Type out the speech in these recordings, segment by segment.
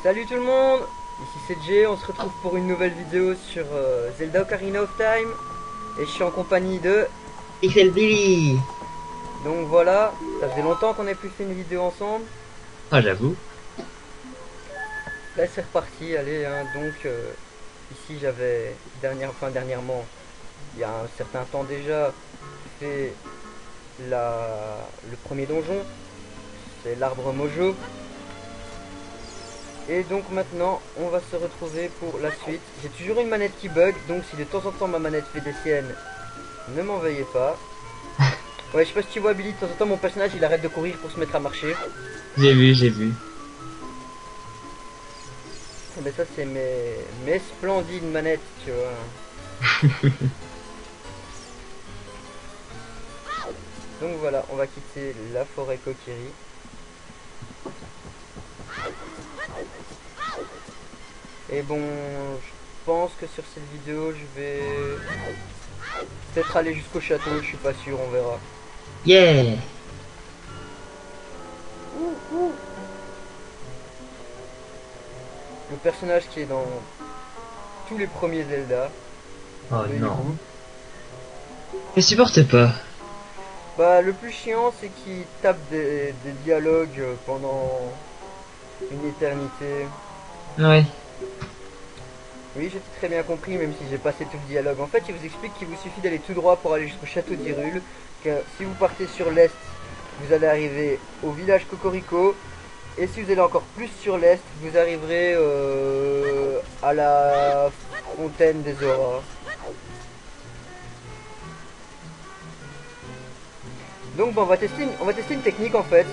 Salut tout le monde, ici c'est Jay, on se retrouve pour une nouvelle vidéo sur Zelda Ocarina of Time. Et je suis en compagnie de... Pixel Billy. Donc voilà, ça faisait longtemps qu'on n'ait plus fait une vidéo ensemble. Ah, j'avoue. Là c'est reparti, allez hein. Donc ici j'avais dernièrement, il y a un certain temps déjà, fait le premier donjon. C'est l'arbre Mojo. Et donc maintenant, on va se retrouver pour la suite. J'ai toujours une manette qui bug, donc si de temps en temps ma manette fait des siennes, ne m'en veuillez pas. Ouais, je sais pas si tu vois Billy, de temps en temps mon personnage il arrête de courir pour se mettre à marcher. J'ai vu, j'ai vu. Mais ça c'est mes splendides manettes, tu vois. Donc voilà, on va quitter la forêt Kokiri. Et bon, je pense que sur cette vidéo je vais peut-être aller jusqu'au château, je suis pas sûr, on verra. Yeah. Le personnage qui est dans tous les premiers Zelda, Oh le hibou. non. Je supporte pas. Bah le plus chiant c'est qu'il tape des dialogues pendant une éternité. Ouais. Oui, j'ai très bien compris, même si j'ai passé tout le dialogue. En fait, il vous explique qu'il vous suffit d'aller tout droit pour aller jusqu'au château d'Hyrule. Que si vous partez sur l'est, vous allez arriver au village Cocorico. Et si vous allez encore plus sur l'est, vous arriverez à la fontaine des auras. Donc bon, on va tester une technique en fait.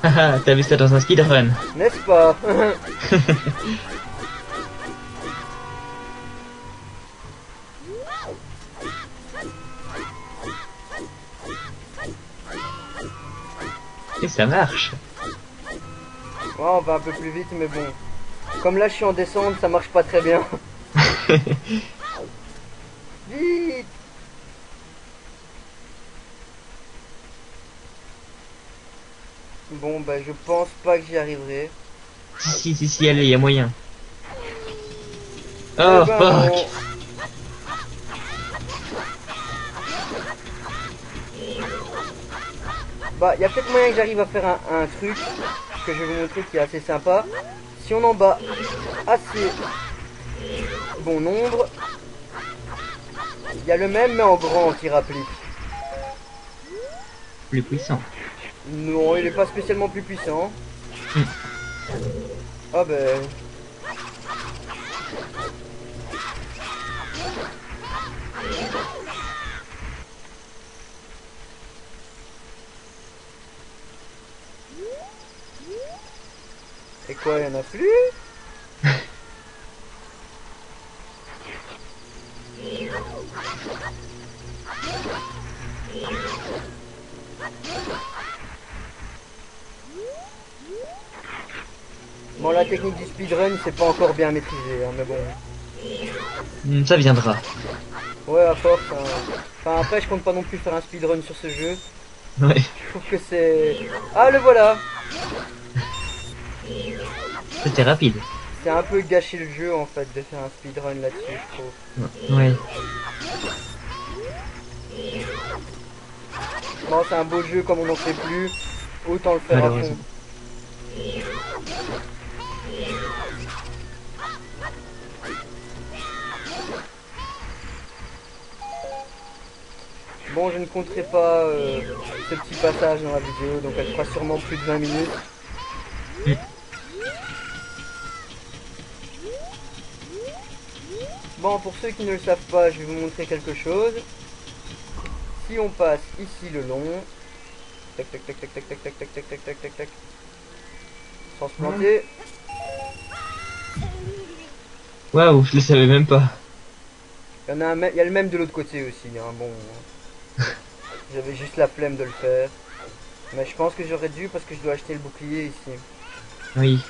Haha, t'as vu ça dans un speedrun. N'est-ce pas? Et ça marche. Ouais, on va un peu plus vite, mais bon. Comme là je suis en descente, ça marche pas très bien. Vite! Bon, bah je pense pas que j'y arriverai. Si, allez, y a moyen. Eh Oh, ben non. fuck. Bah, il y a peut-être moyen que j'arrive à faire un truc que je vais vous montrer qui est assez sympa. Si on en bat assez bon nombre, il y a le même mais en grand qui rapplique. Plus puissant. Non, il est pas spécialement plus puissant. Hmm. Ah ben... Et quoi, il y en a plus? Bon, la technique du speedrun, c'est pas encore bien maîtrisé, hein, mais bon. Ça viendra. Ouais, à force. Hein. Enfin, après, je compte pas non plus faire un speedrun sur ce jeu. Ouais. Je trouve que c'est... Ah, le voilà! C'était rapide. C'est un peu gâcher le jeu, en fait, de faire un speedrun là-dessus, je trouve. Ouais. Bon, c'est un beau jeu, comme on n'en fait plus. Autant le faire à fond. Malheureusement. Bon, je ne compterai pas ce petit passage dans la vidéo, donc elle fera sûrement plus de 20 minutes. Hmm. Bon, pour ceux qui ne le savent pas, je vais vous montrer quelque chose. Si on passe ici le long, tac tac tac tac tac tac tac tac tac tac tac tac tac, sans se planter. Waouh, je le savais même pas. Il y a le même de l'autre côté aussi. Hein. Bon, j'avais juste la flemme de le faire, mais je pense que j'aurais dû parce que je dois acheter le bouclier ici. Oui.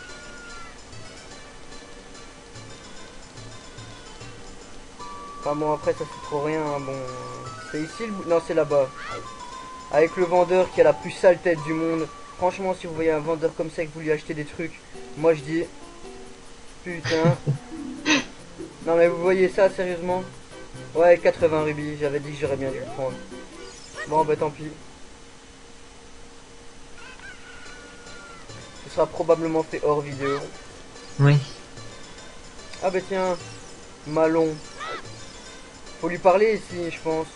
Enfin bon, après ça fait trop rien. Hein. Bon, c'est ici le non, c'est là-bas. avec le vendeur qui a la plus sale tête du monde. Franchement, si vous voyez un vendeur comme ça et que vous lui achetez des trucs, moi je dis putain. Non mais vous voyez ça sérieusement? Ouais, 80 rubis, j'avais dit que j'aurais bien dû le prendre. Bon bah tant pis. Ce sera probablement fait hors vidéo. Oui. Ah bah tiens, Malon. Faut lui parler ici, je pense.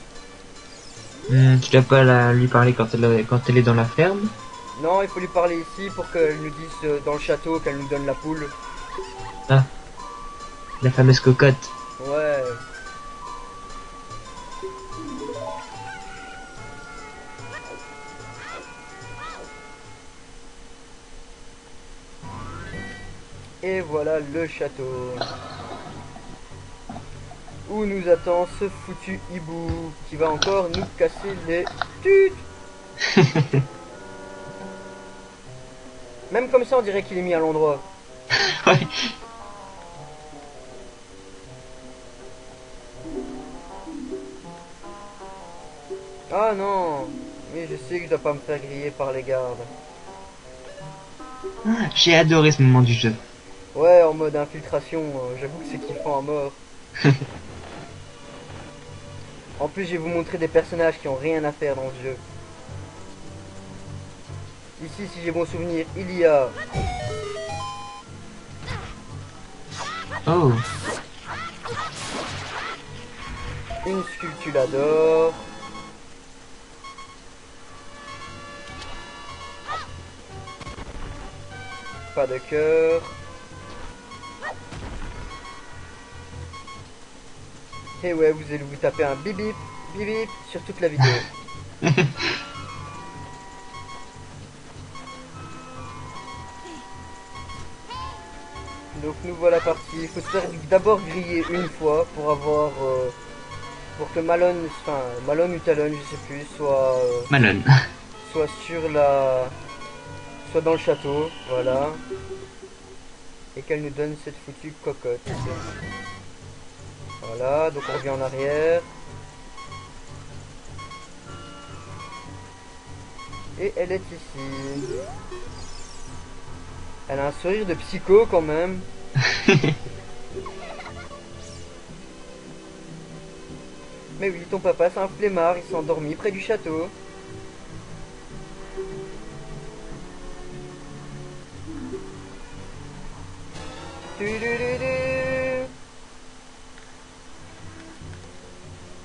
Tu dois pas lui parler quand elle est dans la ferme. Non, il faut lui parler ici pour qu'elle nous dise dans le château, qu'elle nous donne la poule. Ah, la fameuse cocotte. Ouais. Et voilà le château. Où nous attend ce foutu hibou qui va encore nous casser les tutes. Même comme ça on dirait qu'il est mis à l'endroit. Ouais. Ah non. Mais je sais que je dois pas me faire griller par les gardes. Ah, j'ai adoré ce moment du jeu. Ouais, en mode infiltration, j'avoue que c'est kiffant à mort. En plus, je vais vous montrer des personnages qui ont rien à faire dans ce jeu. Ici, si j'ai bon souvenir, il y a... Oh, une sculptulador. Pas de cœur. Et ouais, vous allez vous taper un bip bip, bip bip sur toute la vidéo. Donc nous voilà partis. Il faut se faire d'abord griller une fois pour avoir... pour que Malone, enfin Malone ou Talon, je sais plus, Malone. soit sur la... soit dans le château, voilà. Et qu'elle nous donne cette foutue cocotte. Voilà, donc on revient en arrière. Et elle est ici. Elle a un sourire de psycho quand même. Mais oui, ton papa c'est un flemmard, il s'est endormi près du château.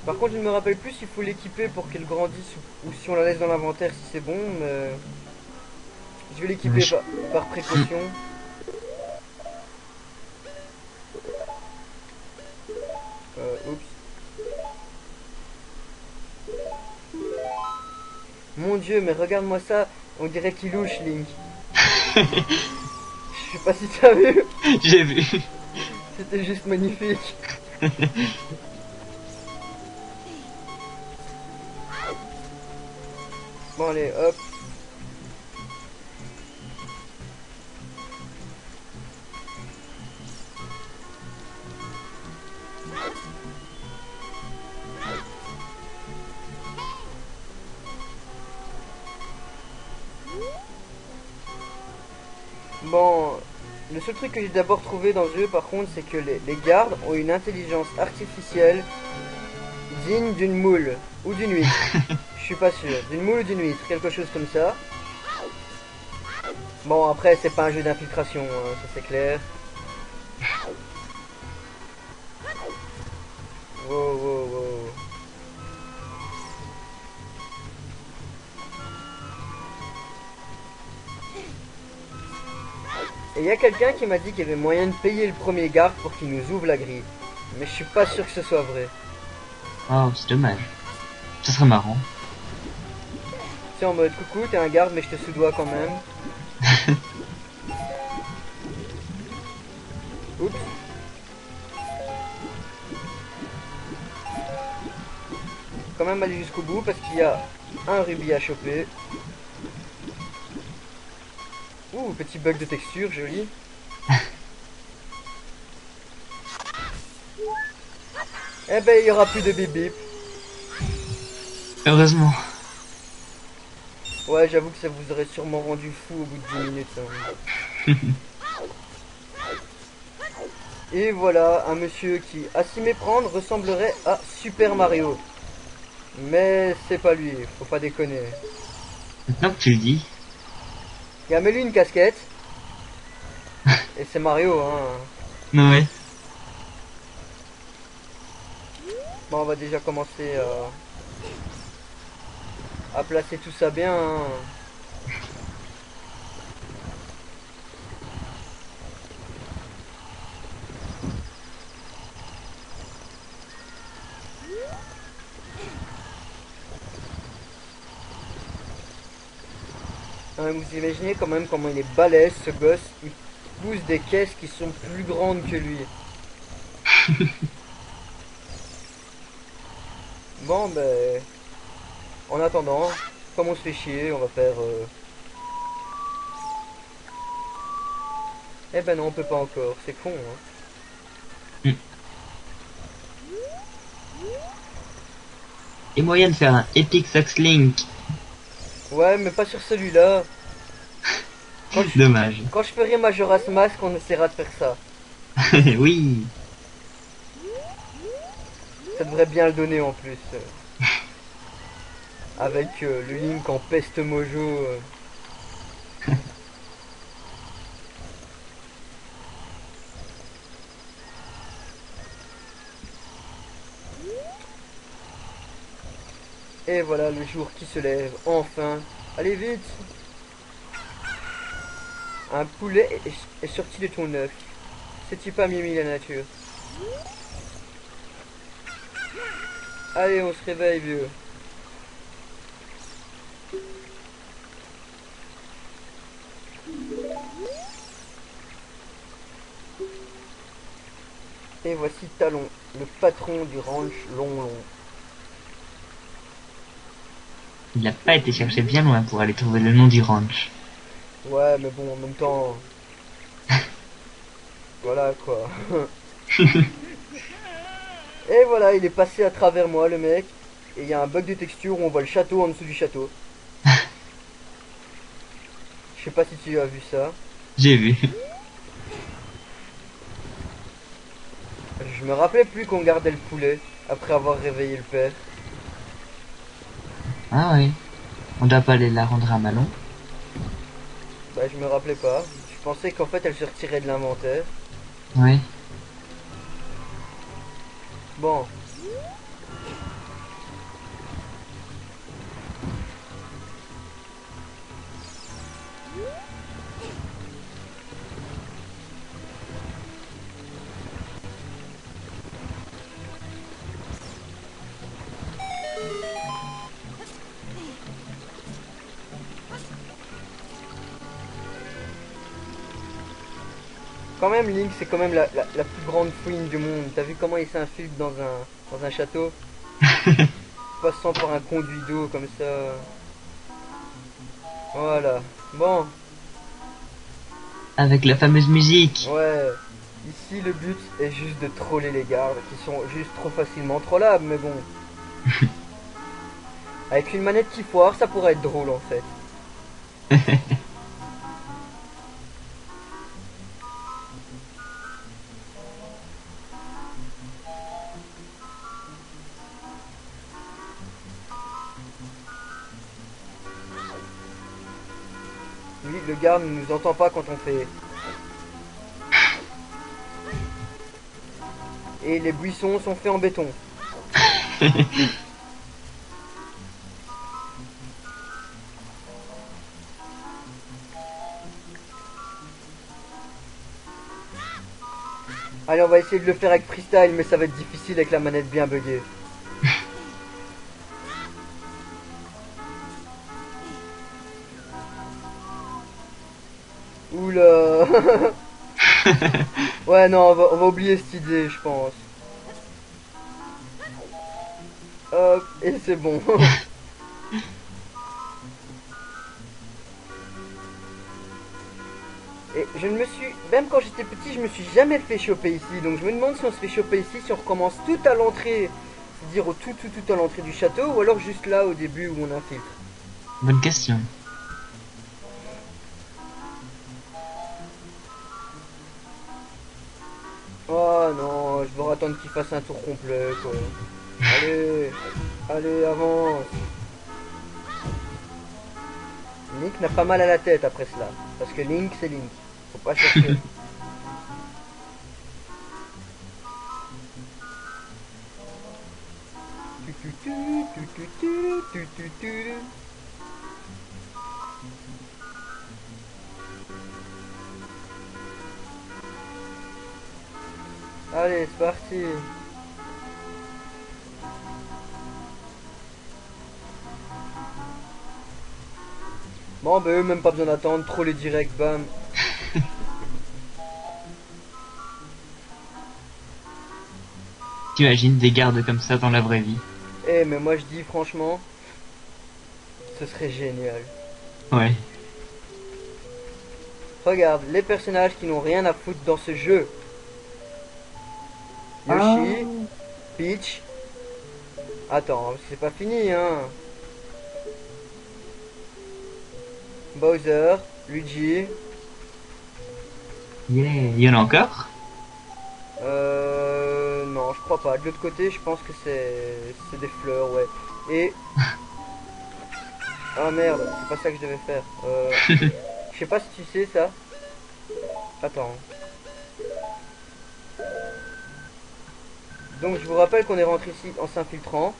Par contre, je ne me rappelle plus s'il faut l'équiper pour qu'elle grandisse ou si on la laisse dans l'inventaire si c'est bon, mais... Je vais l'équiper par précaution. Oups. Mon dieu, mais regarde-moi ça, on dirait qu'il louche, Link. Je sais pas si tu as vu. J'ai vu. C'était juste magnifique. Bon allez, hop. Bon, le seul truc que j'ai d'abord trouvé dans le jeu par contre, c'est que les gardes ont une intelligence artificielle digne d'une moule ou d'une huître. Je suis pas sûr, d'une moule ou d'une huître, quelque chose comme ça. Bon, après c'est pas un jeu d'infiltration, hein, ça c'est clair. Wow, wow, wow. Et il y a quelqu'un qui m'a dit qu'il y avait moyen de payer le premier garde pour qu'il nous ouvre la grille. Mais je suis pas sûr que ce soit vrai. Oh, c'est dommage. Ça serait marrant. C'est en mode coucou, t'es un garde mais je te soudoie quand même. Oups. Quand même aller jusqu'au bout parce qu'il y a un rubis à choper. Ouh, petit bug de texture, joli. Eh ben, il y aura plus de bip bip. Heureusement. Ouais, j'avoue que ça vous aurait sûrement rendu fou au bout de 10 minutes. Hein. Et voilà, un monsieur qui, à s'y méprendre, ressemblerait à Super Mario. Mais c'est pas lui, faut pas déconner. Maintenant que tu le dis. Il a mis lui une casquette. Et c'est Mario, hein. Ouais. Bon, on va déjà commencer à placer tout ça bien. Hein. Hein, vous imaginez quand même comment il est balèze ce gosse. Il pousse des caisses qui sont plus grandes que lui. Bon, ben, en attendant, comme on se fait chier, on va faire... Eh ben non, on peut pas encore, c'est con, hein. Hmm. Et moyen de faire un Epic Sax Link. Ouais, mais pas sur celui-là. Quand je, Dommage. quand je ferai Majora's Mask, on essaiera de faire ça. Oui. Ça devrait bien le donner en plus. Avec le Link en peste mojo. Et voilà le jour qui se lève, enfin. Allez vite. Un poulet est sorti de ton œuf. C'est-tu pas Mimi la nature? Allez, on se réveille, vieux. Et voici Talon, le patron du ranch Long Long. Il n'a pas été chercher bien loin pour aller trouver le nom du ranch. Ouais, mais bon, en même temps... Voilà, quoi. Et voilà, il est passé à travers moi, le mec. Et il y a un bug de texture où on voit le château en dessous du château. Je sais pas si tu as vu ça. J'ai vu. Je me rappelais plus qu'on gardait le poulet après avoir réveillé le père. Ah oui. On doit pas aller la rendre à Malon. Bah, je me rappelais pas. Je pensais qu'en fait elle se retirait de l'inventaire. Oui. Bon. Quand même, Link, c'est quand même la plus grande fouine du monde. T'as vu comment il s'infiltre dans un château? Passant par un conduit d'eau comme ça. Voilà. Bon, Avec la fameuse musique. ouais. Ici, le but est juste de troller les gardes qui sont juste trop facilement trollables, mais bon. Avec une manette qui foire, ça pourrait être drôle en fait. Lui, le garde ne nous entend pas quand on fait. Et les buissons sont faits en béton. Allez, on va essayer de le faire avec freestyle, mais ça va être difficile avec la manette bien buggée. Oula. Ouais, non, on va oublier cette idée, je pense. Hop, et c'est bon. Et je ne me suis... Même quand j'étais petit, je me suis jamais fait choper ici. Donc je me demande si on se fait choper ici, si on recommence tout à l'entrée. C'est-à-dire tout à l'entrée du château, ou alors juste là, au début, où on infiltre. Bonne question. non, je vais attendre qu'il fasse un tour complet, quoi. Allez, allez, avance. Link n'a pas mal à la tête après cela. Parce que Link, c'est Link. Faut pas chercher. Allez, c'est parti. Bon, bah eux, même pas besoin d'attendre, trop les directs, bam. T'imagines des gardes comme ça dans la vraie vie? Eh, mais moi je dis franchement, ce serait génial. Ouais. Regarde, les personnages qui n'ont rien à foutre dans ce jeu. Yoshi, Peach. Attends, c'est pas fini, hein. Bowser, Luigi. Yeah. Il y en a encore? Non, je crois pas. De l'autre côté, je pense que c'est des fleurs, ouais. Et... Ah merde, c'est pas ça que je devais faire. Je sais pas si tu sais ça. Attends. Donc je vous rappelle qu'on est rentré ici en s'infiltrant.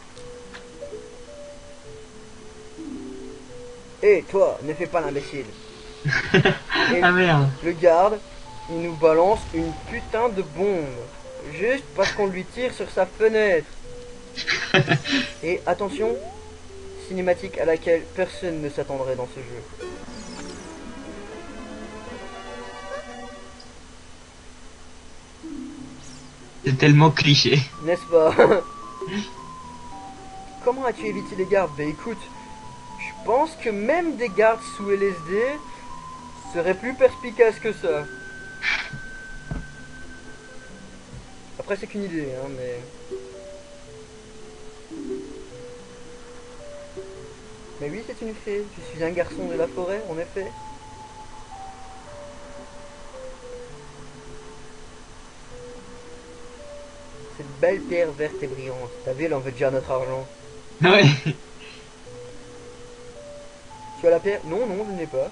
Et toi, ne fais pas l'imbécile. Et Ah merde. le garde, il nous balance une putain de bombe. Juste parce qu'on lui tire sur sa fenêtre. Et attention, cinématique à laquelle personne ne s'attendrait dans ce jeu. C'est tellement cliché. N'est-ce pas? Comment as-tu évité les gardes? Bah écoute, je pense que même des gardes sous LSD seraient plus perspicaces que ça. Après c'est qu'une idée, hein, mais... Mais oui, c'est une fée. Je suis un garçon de la forêt, en effet. Cette belle pierre verte et brillante. T'as vu, elle en veut déjà notre argent. Ouais. Tu as la pierre? Non, non, je n'ai pas.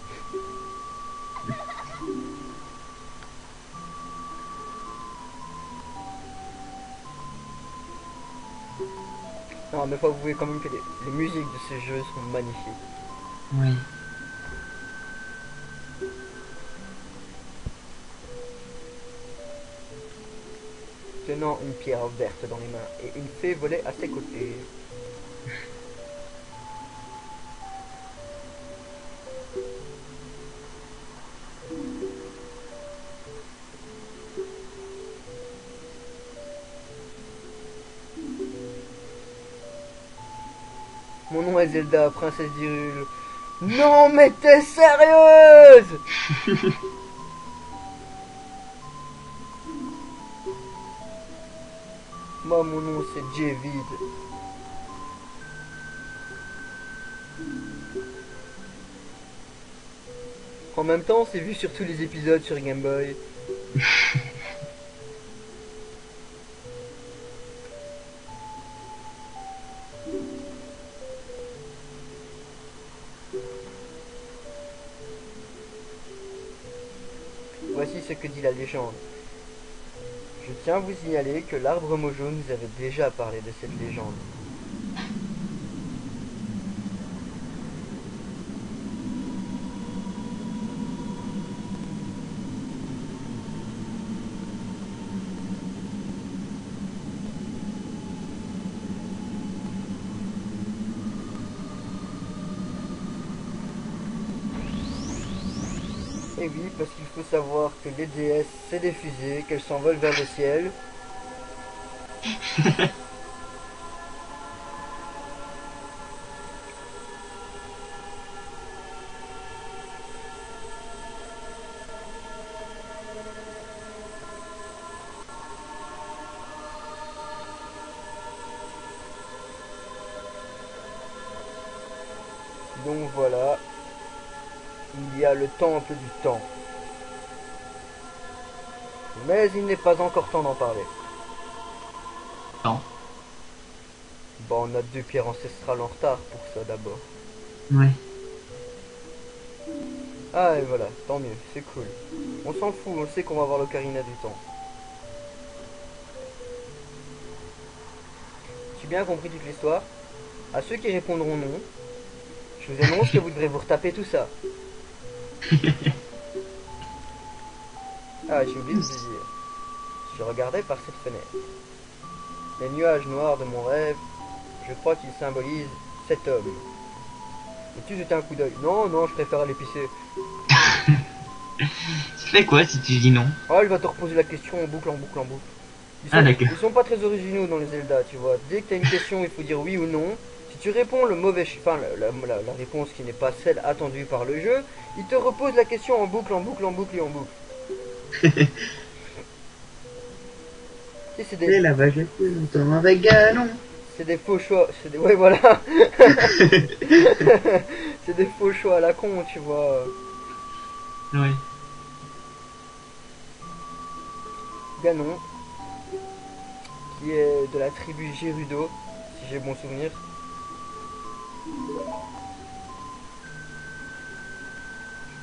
Non, mais faut avouer quand même que les musiques de ce jeu sont magnifiques. Oui. Tenant une pierre verte dans les mains et une fée volait à ses côtés. Mon nom est Zelda, princesse d'Hyrule. Non mais t'es sérieuse? Moi mon nom c'est J-Vid. En même temps c'est vu sur tous les épisodes sur Game Boy. Voici ce que dit la légende. Je tiens à vous signaler que l'arbre Mojo nous avait déjà parlé de cette légende. Et oui, parce qu'il faut savoir que les déesses, c'est des fusées, qu'elles s'envolent vers le ciel. Donc voilà, il y a le temple du temps. Mais il n'est pas encore temps d'en parler. Non. Bon, on a 2 pierres ancestrales en retard pour ça d'abord. Ouais. Ah et voilà, tant mieux, c'est cool. On s'en fout, on sait qu'on va avoir l'ocarina du temps. J'ai bien compris toute l'histoire. À ceux qui répondront non, je vous annonce que vous devrez vous retaper tout ça. Ah, j'ai oublié de vous dire. Je regardais par cette fenêtre. Les nuages noirs de mon rêve, je crois qu'ils symbolisent cet homme. Veux-tu jeter un coup d'œil? Non, non, je préfère aller pisser. Tu fais quoi si tu dis non? Ah, il va te reposer la question en boucle, en boucle, en boucle. Ah d'accord. Ils sont pas très originaux dans les Zelda, tu vois. Dès que tu as une question, il faut dire oui ou non. Si tu réponds le mauvais, enfin la réponse qui n'est pas celle attendue par le jeu, il te repose la question en boucle, en boucle, en boucle et en boucle. Et C'est la vache longtemps avec Ganon. c'est des faux choix, c'est des, ouais voilà, c'est des faux choix à la con, tu vois. Ouais. Ganon, qui est de la tribu Gerudo, si j'ai bon souvenir.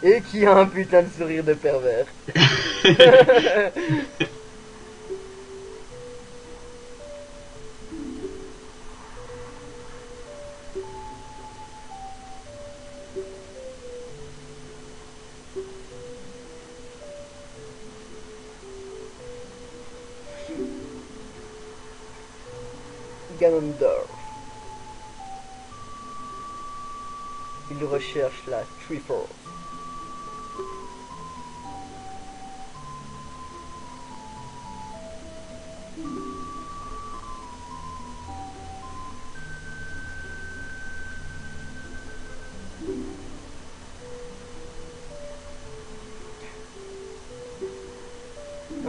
Et qui a un putain de sourire de pervers. Ganondorf. Il recherche la Triforce.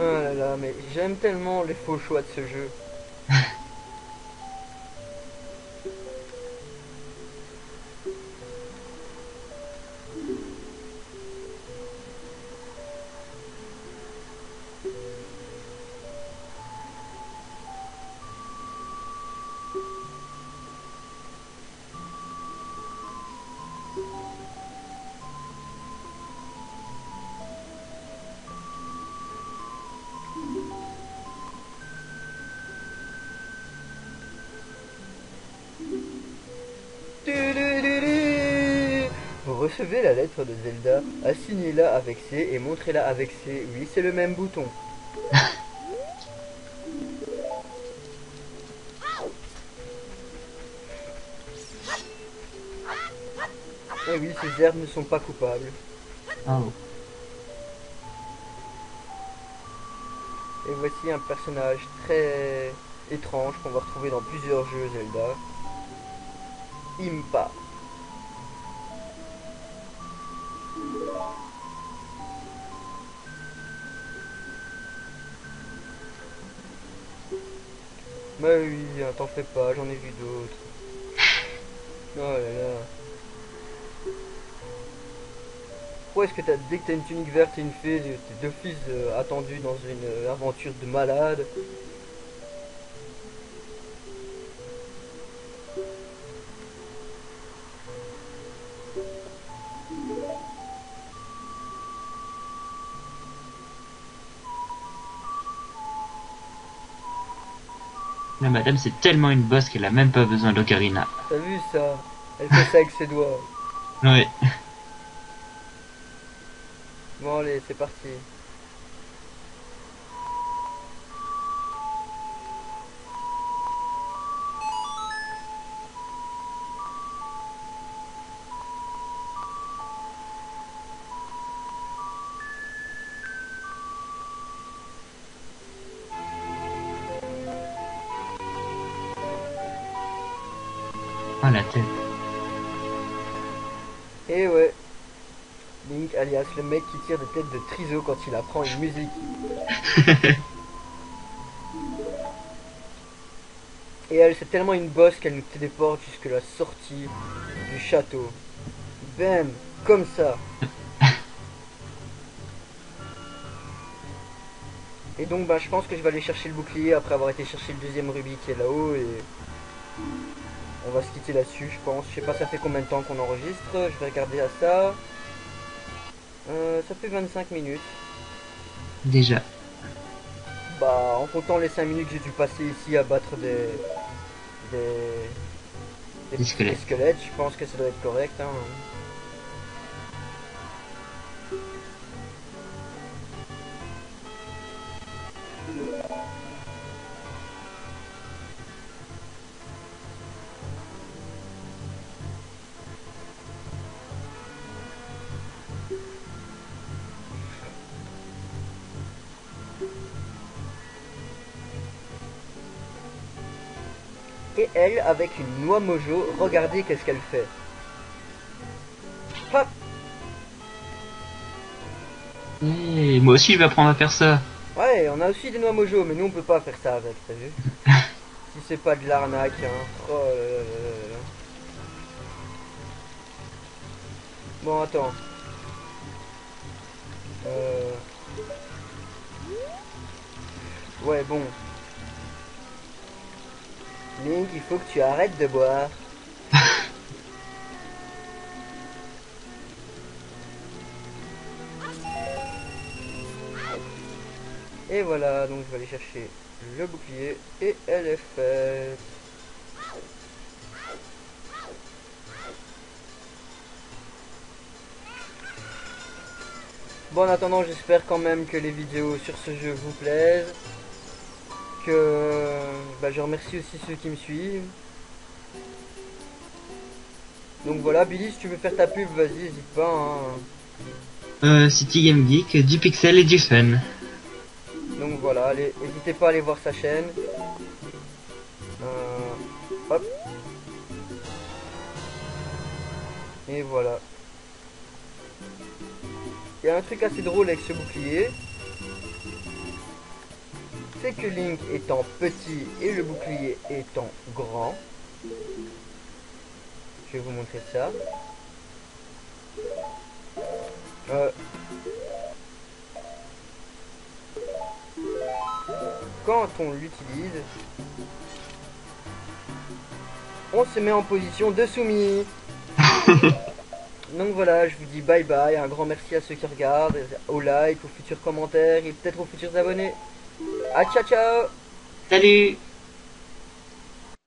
Oh là là, mais j'aime tellement les faux choix de ce jeu. Vous recevez la lettre de Zelda, assignez-la avec C et montrez-la avec C. Oui, c'est le même bouton. Et oui, ces herbes ne sont pas coupables. Oh. Et voici un personnage très étrange qu'on va retrouver dans plusieurs jeux Zelda. Impa. Bah oui, hein, t'en fais pas, j'en ai vu d'autres. Oh là là. Pourquoi est-ce que dès que t'as une tunique verte et une fée, t'es d'office attendu dans une aventure de malade? La madame c'est tellement une bosse qu'elle a même pas besoin d'ocarina. T'as vu ça? Elle fait ça avec ses doigts. Ouais. Bon allez, c'est parti. Ah la tête. Et ouais, Link alias le mec qui tire des têtes de Triso quand il apprend une musique. Et elle, c'est tellement une bosse qu'elle nous téléporte jusque la sortie du château. Bam, comme ça. Et donc bah, je pense que je vais aller chercher le bouclier après avoir été chercher le deuxième rubis qui est là-haut et on va se quitter là-dessus je pense. Je sais pas ça fait combien de temps qu'on enregistre, je vais regarder à ça. Ça fait 25 minutes. Déjà. Bah en comptant les 5 minutes que j'ai dû passer ici à battre des, Des des squelettes. squelettes, je pense que ça doit être correct. Hein. Et elle, avec une noix mojo, regardez qu'est-ce qu'elle fait. Hop. Hey, moi aussi je vais apprendre à faire ça. Ouais, on a aussi des noix mojo, mais nous on peut pas faire ça avec, t'as vu? Si c'est pas de l'arnaque, hein. Oh là là là là là. Bon, attends. Euh... Ouais, bon. Link, il faut que tu arrêtes de boire. Et voilà, donc je vais aller chercher le bouclier et elle est faite. Bon, en attendant, j'espère quand même que les vidéos sur ce jeu vous plaisent. Que bah, je remercie aussi ceux qui me suivent. Donc voilà, Billy, si tu veux faire ta pub, vas-y, n'hésite pas. City Game Geek, du pixel et du fun. Donc voilà, allez, n'hésitez pas à aller voir sa chaîne. Hop. Et voilà. Il y a un truc assez drôle avec ce bouclier. C'est que Link étant petit et le bouclier étant grand. Je vais vous montrer ça. Quand on l'utilise, on se met en position de soumis. Donc voilà, je vous dis bye bye, un grand merci à ceux qui regardent, aux likes, aux futurs commentaires et peut-être aux futurs abonnés. Ah ciao ciao. Salut!